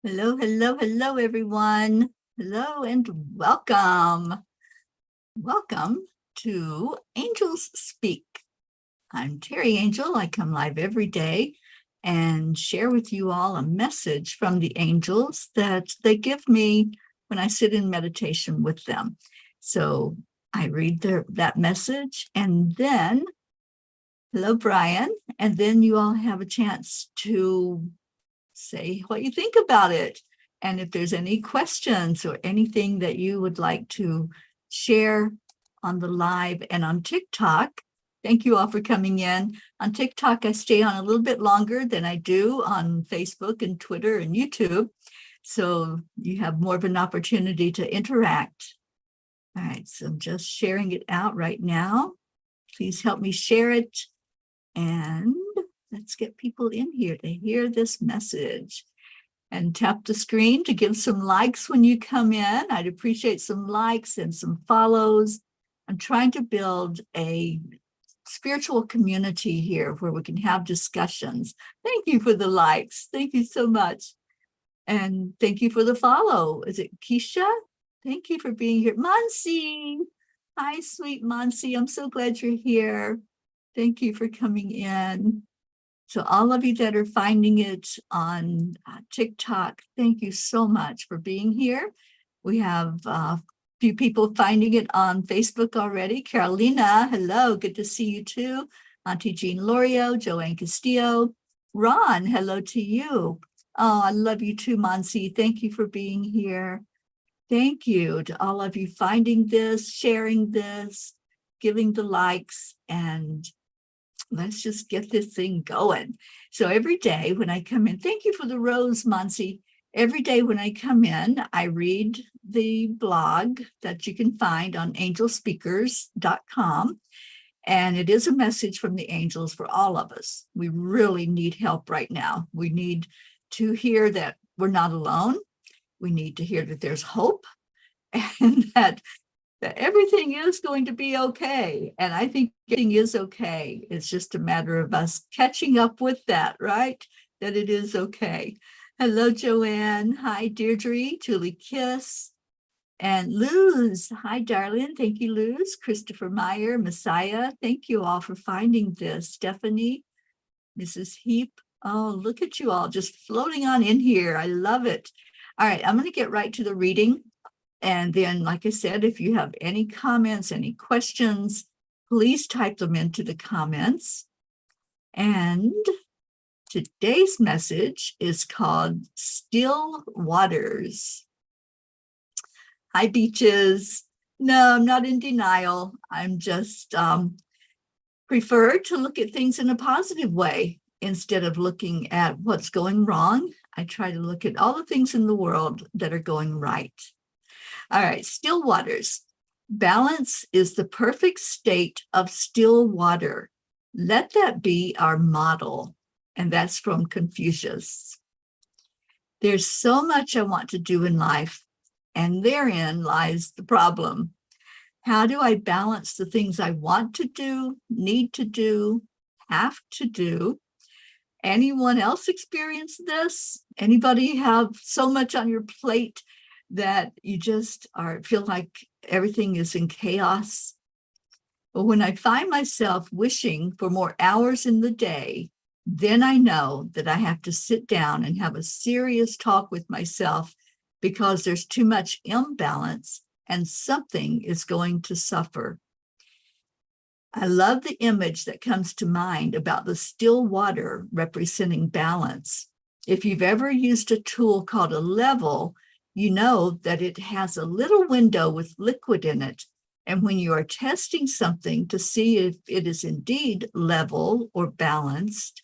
Hello, hello, hello, everyone. Hello and welcome. Welcome to Angels Speak. I'm Teri Angel. I come live every day and share with you all a message from the angels that they give me when I sit in meditation with them. So I read that message and then, hello, Brian, and then you all have a chance to say what you think about it. And if there's any questions or anything that you would like to share on the live and on TikTok, thank you all for coming in. On TikTok, I stay on a little bit longer than I do on Facebook and Twitter and YouTube. So you have more of an opportunity to interact. All right, so I'm just sharing it out right now. Please help me share it. And let's get people in here to hear this message. And tap the screen to give some likes when you come in. I'd appreciate some likes and some follows. I'm trying to build a spiritual community here where we can have discussions. Thank you for the likes. Thank you so much. And thank you for the follow. Is it Keisha? Thank you for being here. Mansi. Hi, sweet Mansi. I'm so glad you're here. Thank you for coming in. So all of you that are finding it on TikTok, thank you so much for being here. We have a few people finding it on Facebook already. Carolina, hello, good to see you too. Auntie Jean Lorio, Joanne Castillo. Ron, hello to you. Oh, I love you too, Monsi. Thank you for being here. Thank you to all of you finding this, sharing this, giving the likes, and let's just get this thing going. So every day when I come in, thank you for the rose, Monsi. Every day when I come in, I read the blog that you can find on Angelspeakers.com. And it is a message from the angels for all of us. We really need help right now. We need to hear that we're not alone. We need to hear that there's hope and that everything is going to be okay. And I think everything is okay. It's just a matter of us catching up with that, right? That it is okay. Hello, Joanne. Hi, Deirdre, Julie Kiss, and Luz. Hi, darling. Thank you, Luz. Christopher Meyer, Messiah. Thank you all for finding this. Stephanie, Mrs. Heap. Oh, look at you all just floating on in here. I love it. All right, I'm going to get right to the reading. And then, like I said, if you have any comments, any questions, please type them into the comments. And today's message is called Still Waters. Hi, beaches. No, I'm not in denial. I'm just prefer to look at things in a positive way instead of looking at what's going wrong. I try to look at all the things in the world that are going right. All right, still waters. Balance is the perfect state of still water. Let that be our model. And that's from Confucius. There's so much I want to do in life, and therein lies the problem. How do I balance the things I want to do, need to do, have to do? Anyone else experience this? Anybody have so much on your plate that you just feel like everything is in chaos? But when I find myself wishing for more hours in the day, then I know that I have to sit down and have a serious talk with myself because there's too much imbalance and something is going to suffer. I love the image that comes to mind about the still water representing balance. If you've ever used a tool called a level, you know that it has a little window with liquid in it. And when you are testing something to see if it is indeed level or balanced,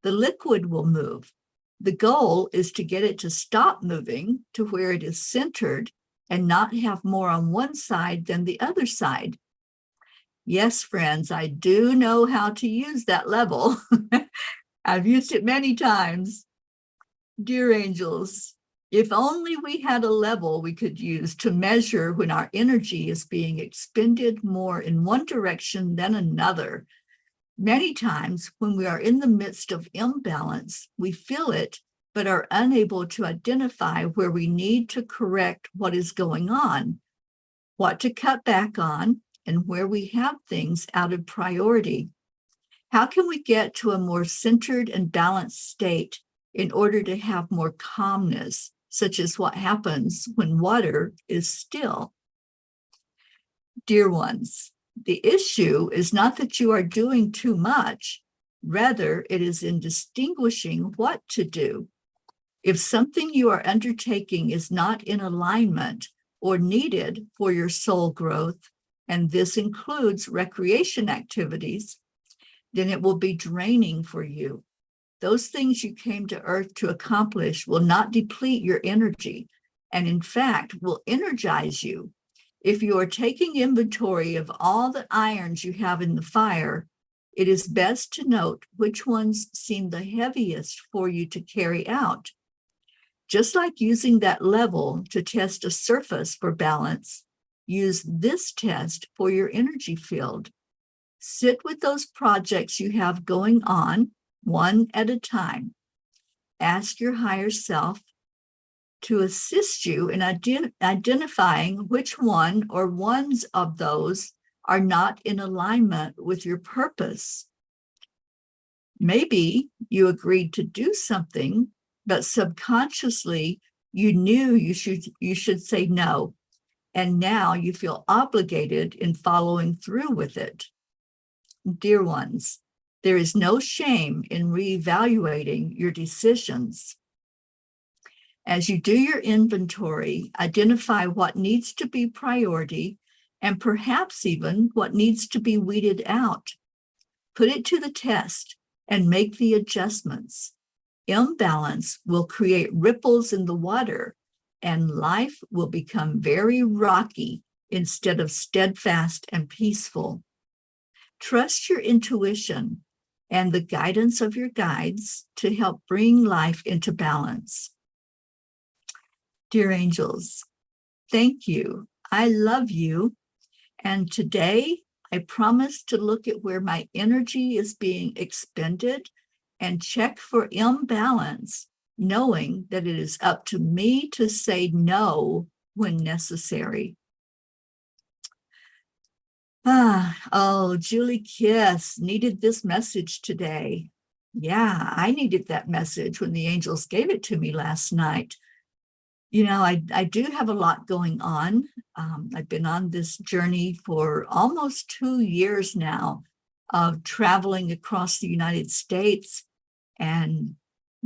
the liquid will move. The goal is to get it to stop moving to where it is centered and not have more on one side than the other side. Yes, friends, I do know how to use that level. I've used it many times. Dear angels, if only we had a level we could use to measure when our energy is being expended more in one direction than another. Many times when we are in the midst of imbalance, we feel it but are unable to identify where we need to correct what is going on, what to cut back on, and where we have things out of priority. How can we get to a more centered and balanced state in order to have more calmness, such as what happens when water is still? Dear ones, the issue is not that you are doing too much. Rather, it is in distinguishing what to do. If something you are undertaking is not in alignment or needed for your soul growth, and this includes recreation activities, then it will be draining for you. Those things you came to Earth to accomplish will not deplete your energy, and in fact, will energize you. If you are taking inventory of all the irons you have in the fire, it is best to note which ones seem the heaviest for you to carry out. Just like using that level to test a surface for balance, use this test for your energy field. Sit with those projects you have going on, one at a time. Ask your higher self to assist you in identifying which one or ones of those are not in alignment with your purpose. Maybe you agreed to do something, but subconsciously you knew you should say no, and now you feel obligated in following through with it. Dear ones, there is no shame in reevaluating your decisions. As you do your inventory, identify what needs to be priority and perhaps even what needs to be weeded out. Put it to the test and make the adjustments. Imbalance will create ripples in the water, and life will become very rocky instead of steadfast and peaceful. Trust your intuition and the guidance of your guides to help bring life into balance. Dear angels, thank you. I love you. And today I promise to look at where my energy is being expended and check for imbalance, knowing that it is up to me to say no when necessary. Julie Kiss needed this message today. Yeah, I needed that message when the angels gave it to me last night. You know, I do have a lot going on. I've been on this journey for almost 2 years now of traveling across the United States and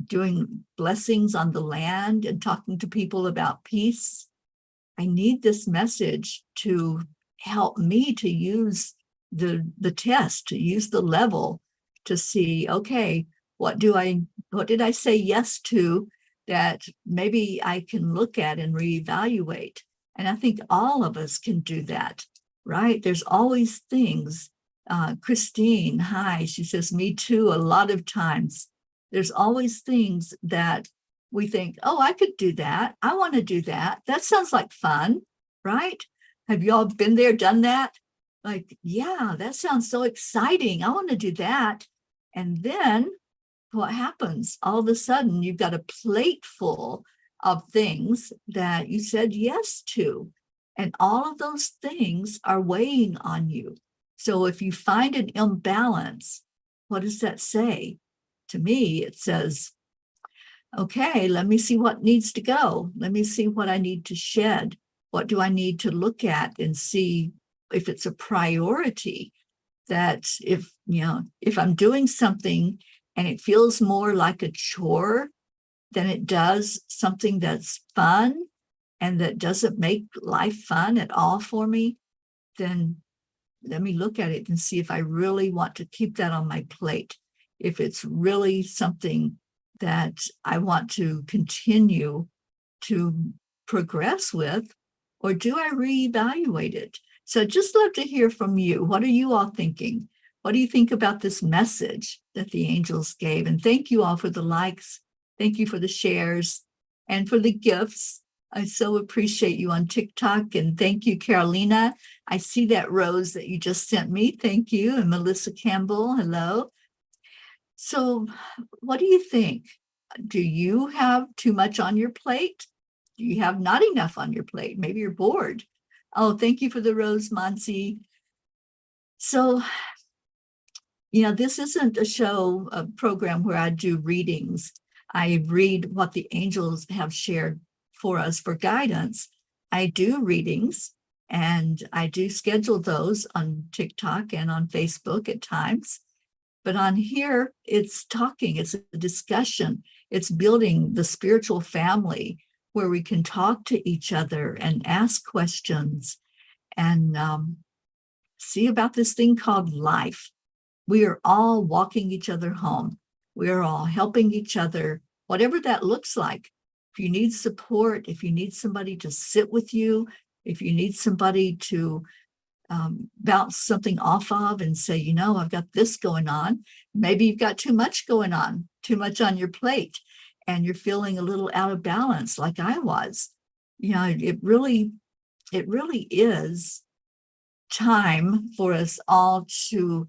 doing blessings on the land and talking to people about peace. I need this message to help me to use the test, to use the level to see, okay, what did I say yes to that maybe I can look at and reevaluate? And I think all of us can do that, right? There's always things. Christine, hi, she says, me too, a lot of times. There's always things that we think, oh, I could do that. I want to do that. That sounds like fun, right? Have you all been there, done that? Like, yeah, that sounds so exciting. I want to do that. And then what happens? All of a sudden, you've got a plate full of things that you said yes to. And all of those things are weighing on you. So if you find an imbalance, what does that say? To me, it says, okay, let me see what needs to go. Let me see what I need to shed. What do I need to look at and see if it's a priority? That if I'm doing something and it feels more like a chore than it does something that's fun and that doesn't make life fun at all for me, then let me look at it and see if I really want to keep that on my plate. If it's really something that I want to continue to progress with, or do I reevaluate it? So I'd just love to hear from you. What are you all thinking? What do you think about this message that the angels gave? And thank you all for the likes. Thank you for the shares and for the gifts. I so appreciate you on TikTok. And thank you, Carolina. I see that rose that you just sent me. Thank you. And Melissa Campbell, hello. So what do you think? Do you have too much on your plate? Do you have not enough on your plate? Maybe you're bored. Oh, thank you for the rose, Monsi. So, this isn't a program where I do readings. I read what the angels have shared for us for guidance. I do readings, and I do schedule those on TikTok and on Facebook at times. But on here, it's talking, it's a discussion, it's building the spiritual family where we can talk to each other and ask questions and see about this thing called life. We are all walking each other home. We are all helping each other, whatever that looks like. If you need support, if you need somebody to sit with you, if you need somebody to bounce something off of and say, I've got this going on. Maybe you've got too much going on, too much on your plate, and you're feeling a little out of balance like I was. It really is time for us all to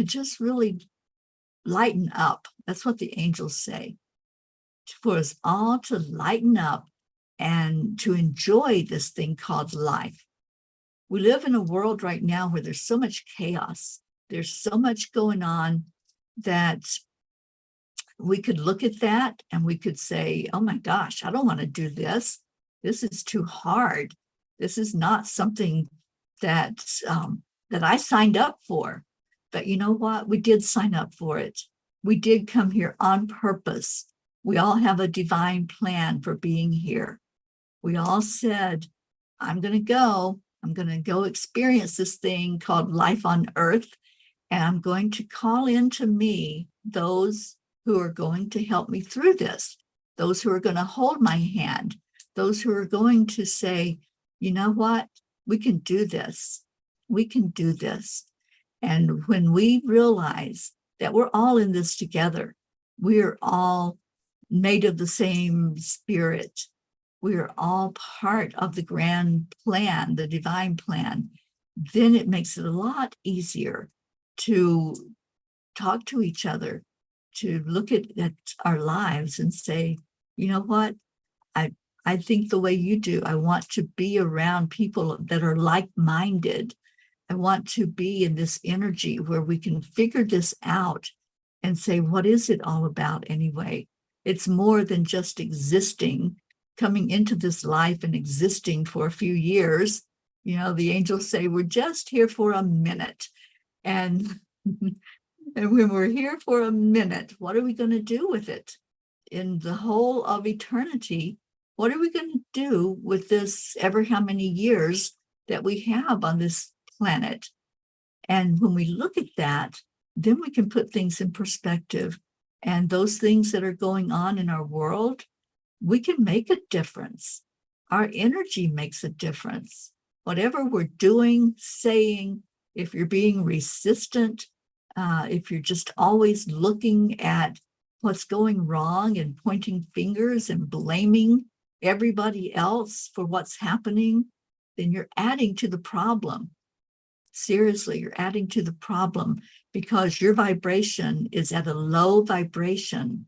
just really lighten up. That's what the angels say, for us all to lighten up and to enjoy this thing called life. We live in a world right now where there's so much chaos. There's so much going on that we could look at that and we could say, oh my gosh, I don't want to do this. This is too hard. This is not something that I signed up for. But you know what? We did sign up for it. We did come here on purpose. We all have a divine plan for being here. We all said, I'm going to go experience this thing called life on earth. And I'm going to call into me those who are going to help me through this, those who are going to hold my hand, those who are going to say, you know what? We can do this. We can do this. And when we realize that we're all in this together, we are all made of the same spirit. We are all part of the grand plan, the divine plan. Then it makes it a lot easier to talk to each other, to look at our lives and say, you know what? I think the way you do. I want to be around people that are like-minded. I want to be in this energy where we can figure this out and say, what is it all about anyway? It's more than just existing, coming into this life and existing for a few years. The angels say we're just here for a minute. And, and when we're here for a minute, what are we going to do with it? In the whole of eternity, what are we going to do with this ever how many years that we have on this planet? And when we look at that, then we can put things in perspective. And those things that are going on in our world, we can make a difference. Our energy makes a difference. Whatever we're doing, saying, if you're being resistant, if you're just always looking at what's going wrong and pointing fingers and blaming everybody else for what's happening, then you're adding to the problem. Seriously, you're adding to the problem because your vibration is at a low vibration.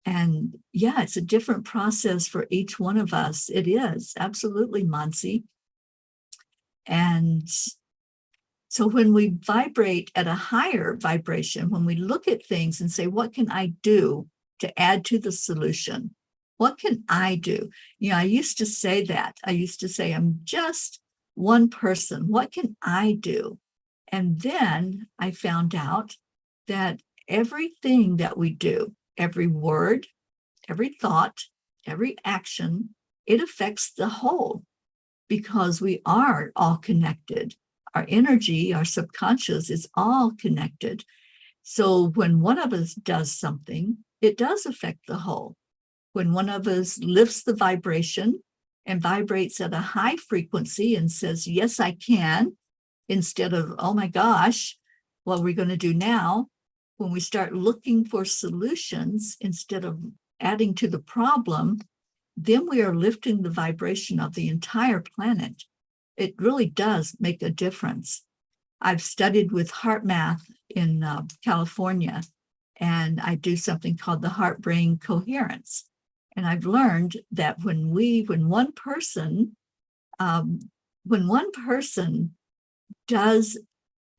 And yeah, it's a different process for each one of us. It is, absolutely, Monsi. And so when we vibrate at a higher vibration, when we look at things and say, what can I do to add to the solution? What can I do? I used to say that. I used to say, I'm just one person. What can I do? And then I found out that everything that we do, every word, every thought, every action, it affects the whole because we are all connected. Our energy, our subconscious is all connected. So when one of us does something, it does affect the whole. When one of us lifts the vibration and vibrates at a high frequency and says, yes, I can, instead of, oh my gosh, what are we going to do now? When we start looking for solutions instead of adding to the problem, then we are lifting the vibration of the entire planet. It really does make a difference. I've studied with heart math in California, and I do something called the heart-brain coherence. And I've learned that when one person does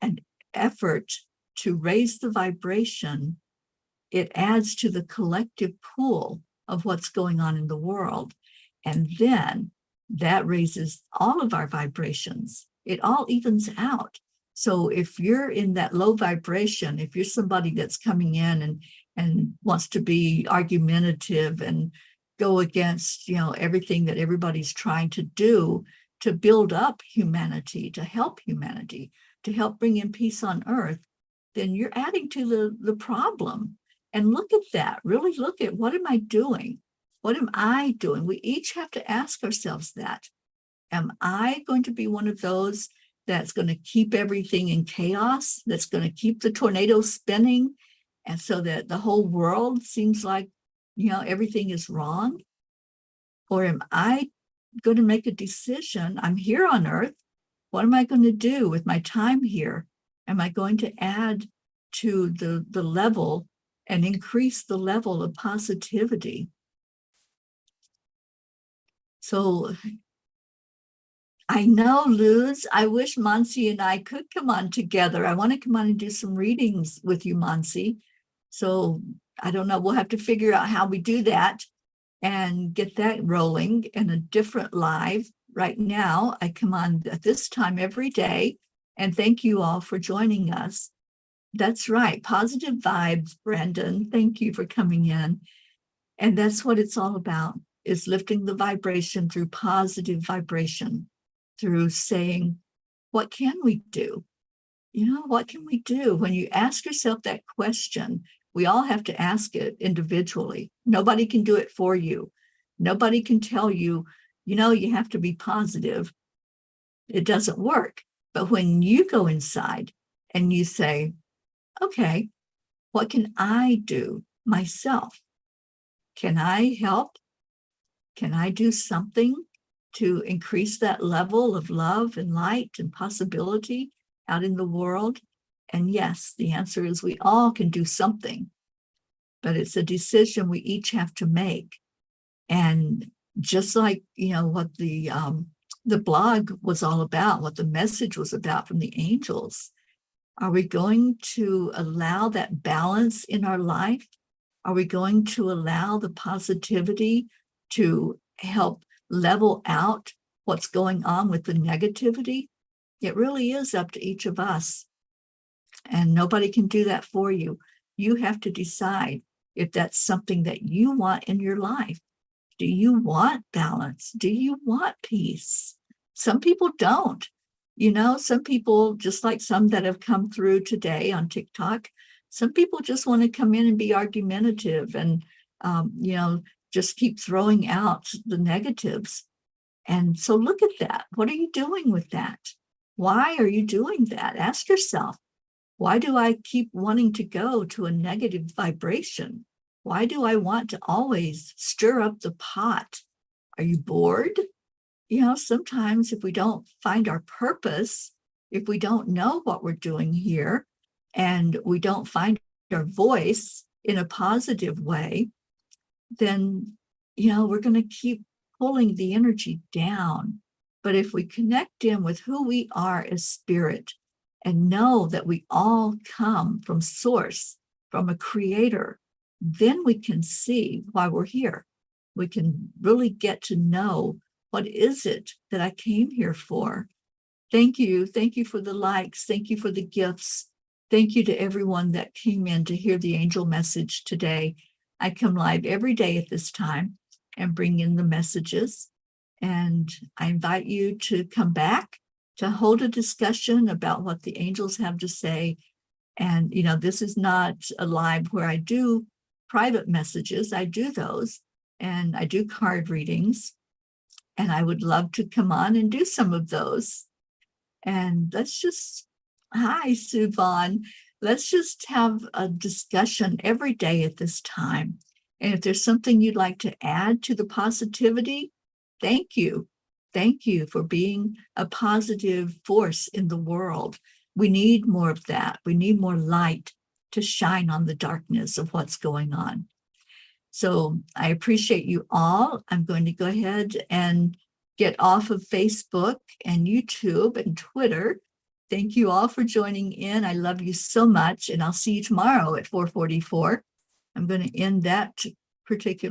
an effort to raise the vibration, it adds to the collective pool of what's going on in the world. And then that raises all of our vibrations. It all evens out. So if you're in that low vibration, if you're somebody that's coming in and wants to be argumentative and go against, everything that everybody's trying to do to build up humanity, to help bring in peace on earth, then you're adding to the problem. And look at that. Really look at, what am I doing? What am I doing? We each have to ask ourselves that. Am I going to be one of those that's going to keep everything in chaos, that's going to keep the tornado spinning, and so that the whole world seems like, everything is wrong? Or am I going to make a decision? I'm here on earth. What am I going to do with my time here? Am I going to add to the level and increase the level of positivity? So I know, Luz, I wish Monsi and I could come on together. I want to come on and do some readings with you, Monsi. So I don't know, we'll have to figure out how we do that and get that rolling in a different live. Right now, I come on at this time every day, and thank you all for joining us. That's right, positive vibes, Brandon. Thank you for coming in. And that's what it's all about, is lifting the vibration through positive vibration, through saying, what can we do? What can we do? When you ask yourself that question, we all have to ask it individually. Nobody can do it for you. Nobody can tell you, you have to be positive. It doesn't work. But when you go inside and you say, okay, what can I do myself? Can I help? Can I do something to increase that level of love and light and possibility out in the world? And yes, the answer is we all can do something, but it's a decision we each have to make. And just like, what the blog was all about, what the message was about from the angels, are we going to allow that balance in our life? Are we going to allow the positivity to help level out what's going on with the negativity? It really is up to each of us. And nobody can do that for you. You have to decide if that's something that you want in your life. Do you want balance? Do you want peace? Some people don't. Some people, just like some that have come through today on TikTok, some people just want to come in and be argumentative and, just keep throwing out the negatives. And so look at that. What are you doing with that? Why are you doing that? Ask yourself, why do I keep wanting to go to a negative vibration? Why do I want to always stir up the pot? Are you bored? Sometimes if we don't find our purpose, if we don't know what we're doing here, and we don't find our voice in a positive way, then, we're going to keep pulling the energy down. But if we connect in with who we are as spirit and know that we all come from source, from a creator, then we can see why we're here. We can really get to know, what is it that I came here for? Thank you. Thank you for the likes. Thank you for the gifts. Thank you to everyone that came in to hear the angel message today. I come live every day at this time and bring in the messages. And I invite you to come back to hold a discussion about what the angels have to say. And, this is not a live where I do private messages. I do those, and I do card readings. And I would love to come on and do some of those. And hi, Suvan. Let's just have a discussion every day at this time. And if there's something you'd like to add to the positivity, thank you. Thank you for being a positive force in the world. We need more of that. We need more light. to shine on the darkness of what's going on. So I appreciate you all. I'm going to go ahead and get off of Facebook and YouTube and Twitter. Thank you all for joining in. I love you so much, and I'll see you tomorrow at 4:44. I'm going to end that particular